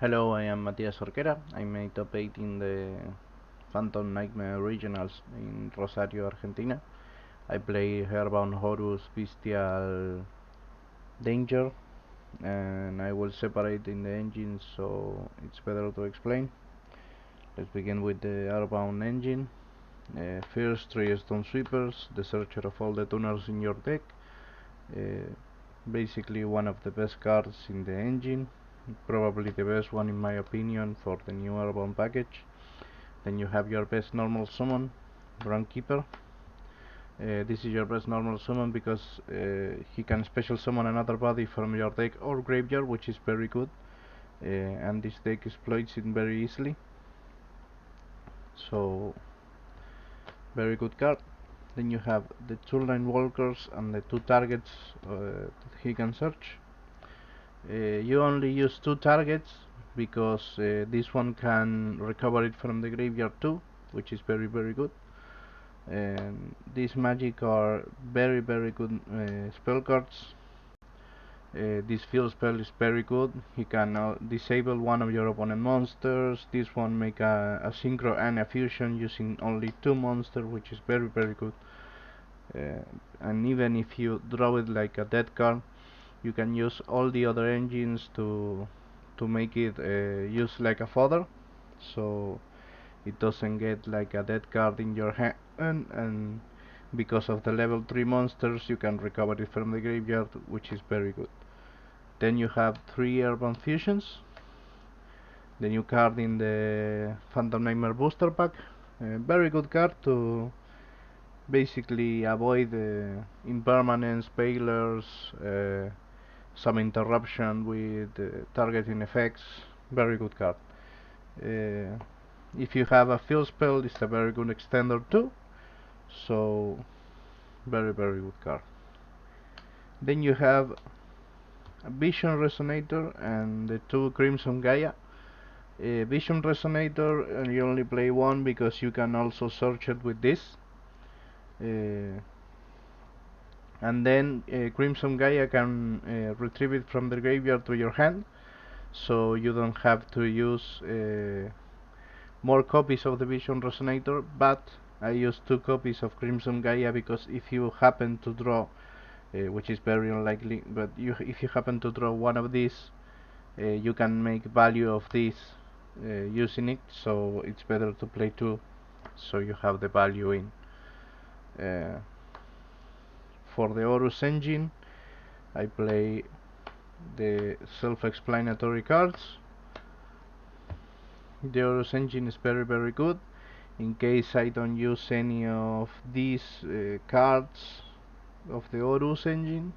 Hello, I am Matias Orquera. I made top 8 in the Phantom Nightmare Regionals in Rosario, Argentina. I play Earthbound, Horus, Bystial, Danger, and I will separate in the engines so it's better to explain. Let's begin with the Earthbound engine. First, 3 Stone Sweepers, the searcher of all the tuners in your deck. Uh, Basically one of the best cards in the engine, probably the best one in my opinion for the new Earthbound package. Then you have your best normal summon, Groundkeeper. This is your best normal summon because he can special summon another body from your deck or graveyard, which is very good. And this deck exploits it very easily. So, very good card. Then you have the 2-line walkers and the 2 targets that he can search. You only use 2 targets because this one can recover it from the graveyard too, which is very good. And these magic are very good spell cards. This field spell is very good. He can disable one of your opponent monsters. This one make a synchro and a fusion using only 2 monsters, which is very good. And even if you draw it like a dead card, you can use all the other engines to make it use like a fodder, so it doesn't get like a dead card in your hand, and because of the level 3 monsters you can recover it from the graveyard, which is very good. Then you have 3 urban fusions, the new card in the Phantom Nightmare booster pack. Very good card to basically avoid impermanence, pailers, some interruption with targeting effects. Very good card. If you have a field spell, it's a very good extender too. So very good card. Then you have a Vision Resonator and the 2 Crimson Gaia. Vision Resonator, you only play one because you can also search it with this. And then Crimson Gaia can retrieve it from the graveyard to your hand, so you don't have to use more copies of the Vision Resonator, but I use 2 copies of Crimson Gaia because if you happen to draw, which is very unlikely, but if you happen to draw one of these, you can make value of this using it, so it's better to play 2, so you have the value in. For the Horus engine, I play the self-explanatory cards. The Horus engine is very good. In case I don't use any of these cards of the Horus engine,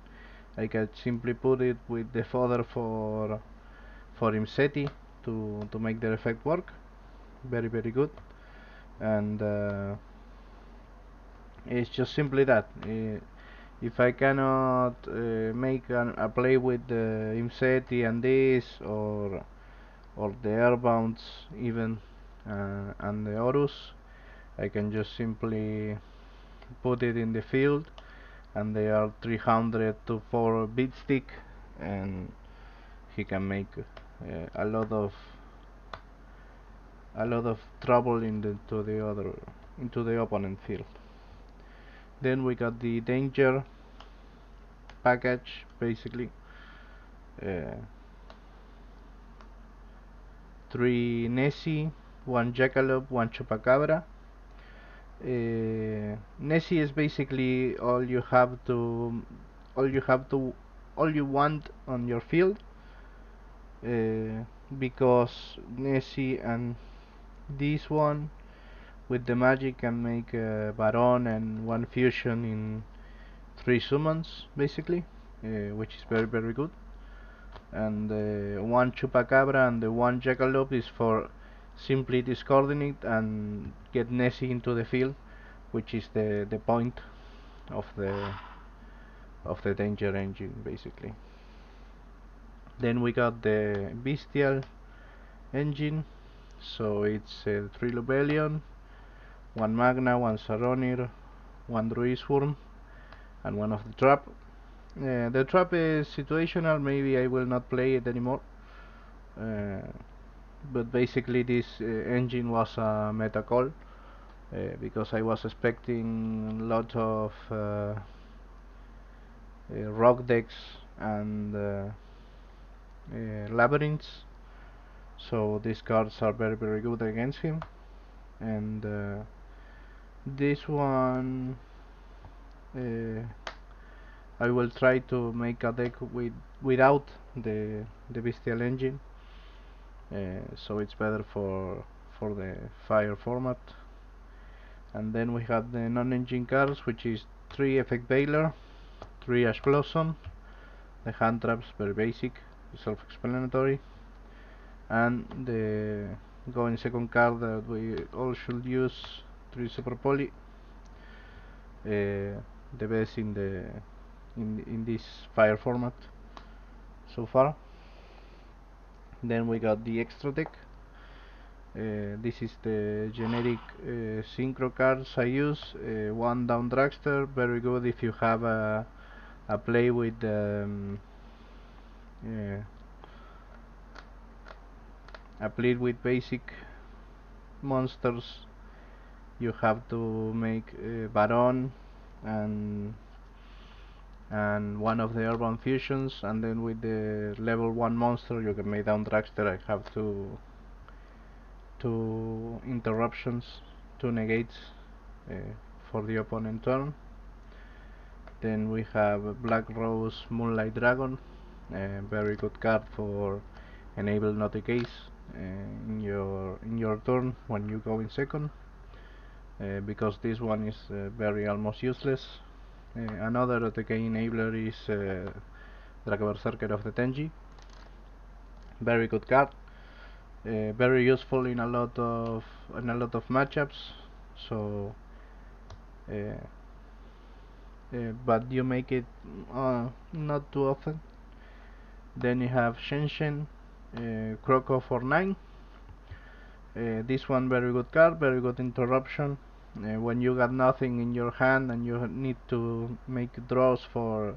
I can simply put it with the fodder for Imseti to make the effect work. Very good. And it's just simply that. If I cannot make a play with the Imseti and this, or the Airbounds even, and the Horus, I can just simply put it in the field, and they are 300 to 4 bit stick, and he can make a lot of trouble into the opponent field. Then we got the Danger package, basically. 3 Nessie, 1 Jackalope, 1 Chupacabra. Nessie is basically all you want on your field, because Nessie and this one with the magic can make a Baron and 1 fusion in 3 summons, basically, which is very good. And 1 Chupacabra and the 1 Jackalope is for simply discarding it and get Nessie into the field, which is the point of the Danger engine, basically. Then we got the Bystial engine, so it's 3 Lubellion, 1 Magna, 1 Saronir, 1 Druiswurm, and 1 of the Trap. The Trap is situational, maybe I will not play it anymore. but basically this engine was a meta call because I was expecting a lot of rock decks and labyrinths, so these cards are very good against him. And this one uh, I will try to make a deck without the Bystial engine, so it's better for the fire format. And then we have the non-engine cards, which is 3 Effect Veiler, 3 Ash Blossom, the hand traps, very basic, self-explanatory, and the going second card that we all should use, 3 Super Poly, the best in this fire format so far. Then we got the extra deck. This is the generic synchro cards I use. 1 down dragster, very good if you have a play with a play with basic monsters. You have to make Baron and one of the Earthbound fusions, and then with the level 1 monster you can make down dragster. I have two interruptions, 2 negates for the opponent turn. Then we have Black Rose Moonlight Dragon, a very good card for enable not a case in your turn when you go in second, because this one is very almost useless. Another OTK enabler is Dragonrider of the Tenji, very good card, very useful in a lot of matchups. So but you make it not too often. Then you have Shenshen, Croco for 9. This one very good card, very good interruption. When you got nothing in your hand and you need to make draws for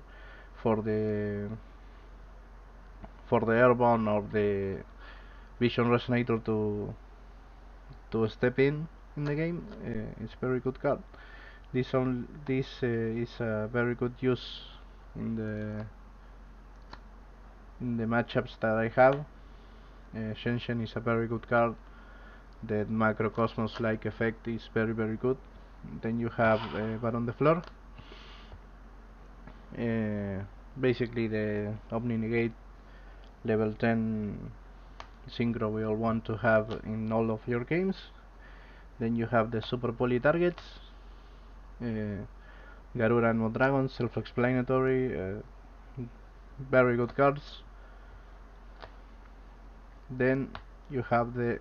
the Airborne or the Vision Resonator to step in the game, it's very good card. This is a very good use in the matchups that I have. Shenshen is a very good card. The Macrocosmos like effect is very good. Then you have Baron the Floor. Basically the Omni Negate level 10 synchro we all want to have in all of your games. Then you have the Super Poly targets. Garura and Modragon, self-explanatory, very good cards. Then you have the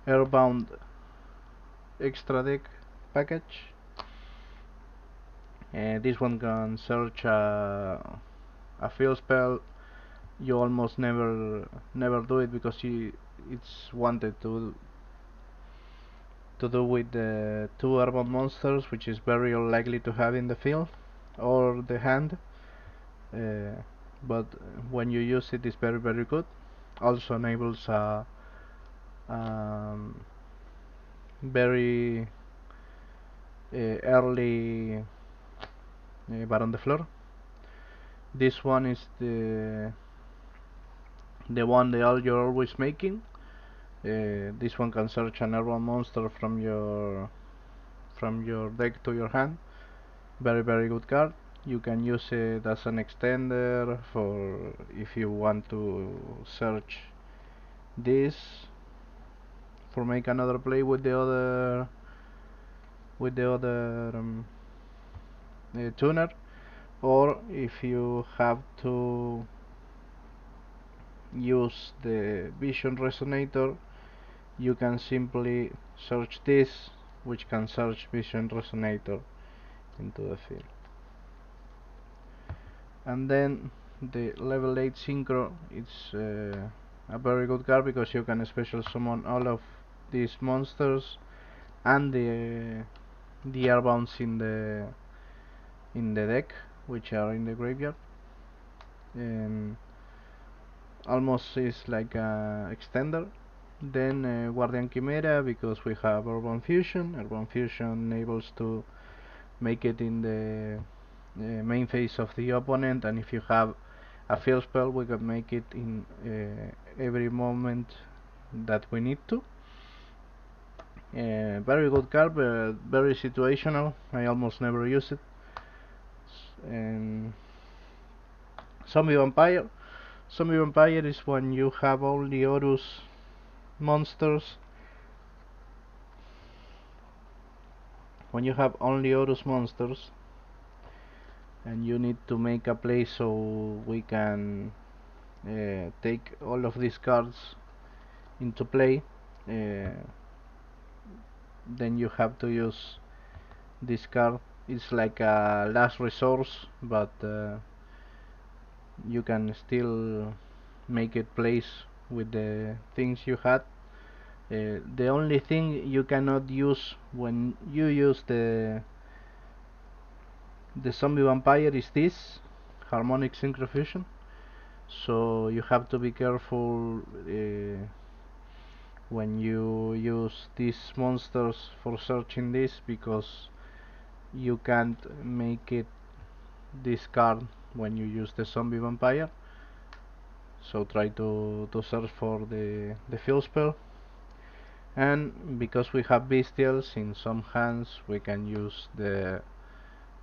Earthbound extra deck package. This one can search a field spell. You almost never do it because it's wanted to do with the 2 Earthbound monsters, which is very unlikely to have in the field or the hand. But when you use it, it's very good. Also enables a very early Baron the Floor. This one is the one you're always making. This one can search an Airborne monster from your deck to your hand. Very good card. You can use it as an extender for if you want to search this for make another play with the other tuner, or if you have to use the Vision Resonator, you can simply search this, which can search Vision Resonator into the field. And then the level 8 synchro, it's a very good card because you can special summon all of these monsters and the airbounds in the deck, which are in the graveyard, and almost is like a extender. Then Guardian Chimera, because we have Urban Fusion. Urban Fusion enables to make it in the main phase of the opponent, and if you have a field spell, we can make it in every moment that we need to. Very good card, but very situational. I almost never use it. And Zombie Vampire. Zombie Vampire is when you have only Horus monsters. When you have only Horus monsters, and you need to make a play so we can take all of these cards into play, then you have to use this card. It's like a last resource, but you can still make it place with the things you had. The only thing you cannot use when you use the zombie vampire is this harmonic synchrofusion. So you have to be careful when you use these monsters for searching this, because you can't make it this card when you use the zombie vampire. So try to search for the field spell. And because we have Bystials in some hands, we can use the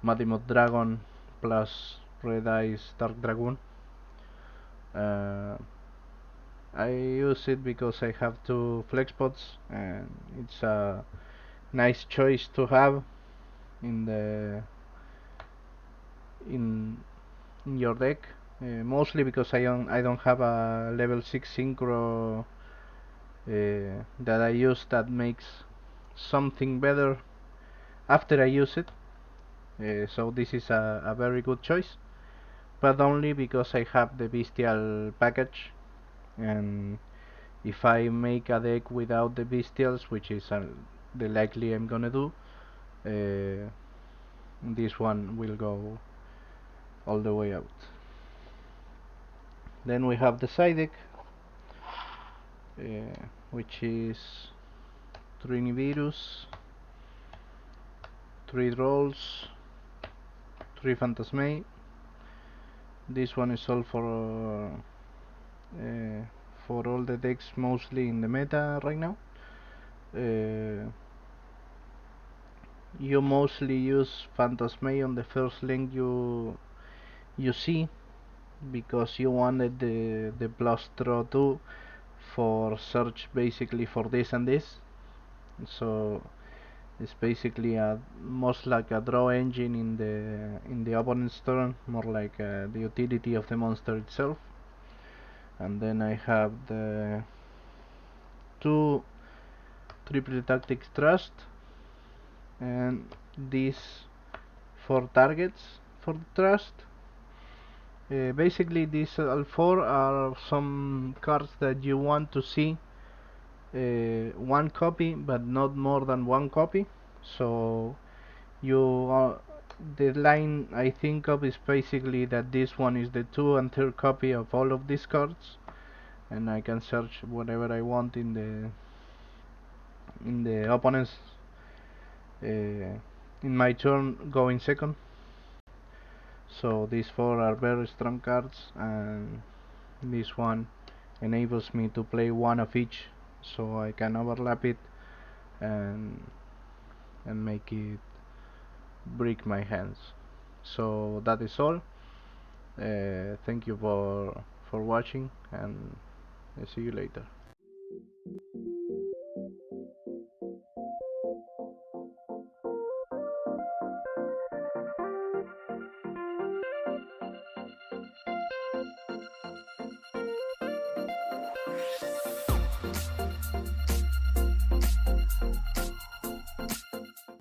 Matias Dragon plus Red Eyes Dark Dragoon. I use it because I have two flex pots, and it's a nice choice to have in the in in your deck. Mostly because I don't have a level 6 synchro that I use that makes something better after I use it. So this is a very good choice, but only because I have the Bystial package, and if I make a deck without the Bystials, which is the likely I'm gonna do, uh, this one will go all the way out. Then we have the side deck, which is Trinivirus, 3 Rolls, 3 Phantasmay. This one is all for all the decks mostly in the meta right now. You mostly use Phantasmay on the first link you see, because you wanted the plus draw 2 for search, basically for this and this. So it's basically a most like a draw engine in the opponent's turn, more like the utility of the monster itself. And then I have the 2 triple tactics thrust, and these 4 targets for the thrust. Basically these all 4 are some cards that you want to see one copy, but not more than one copy. So you the line I think of is basically that this one is the 2 and 3rd copy of all of these cards, and I can search whatever I want in the opponent's in my turn going second. So these 4 are very strong cards, and this one enables me to play one of each, so I can overlap it and make it break my hands. So that is all. Thank you for watching, and I'll see you later.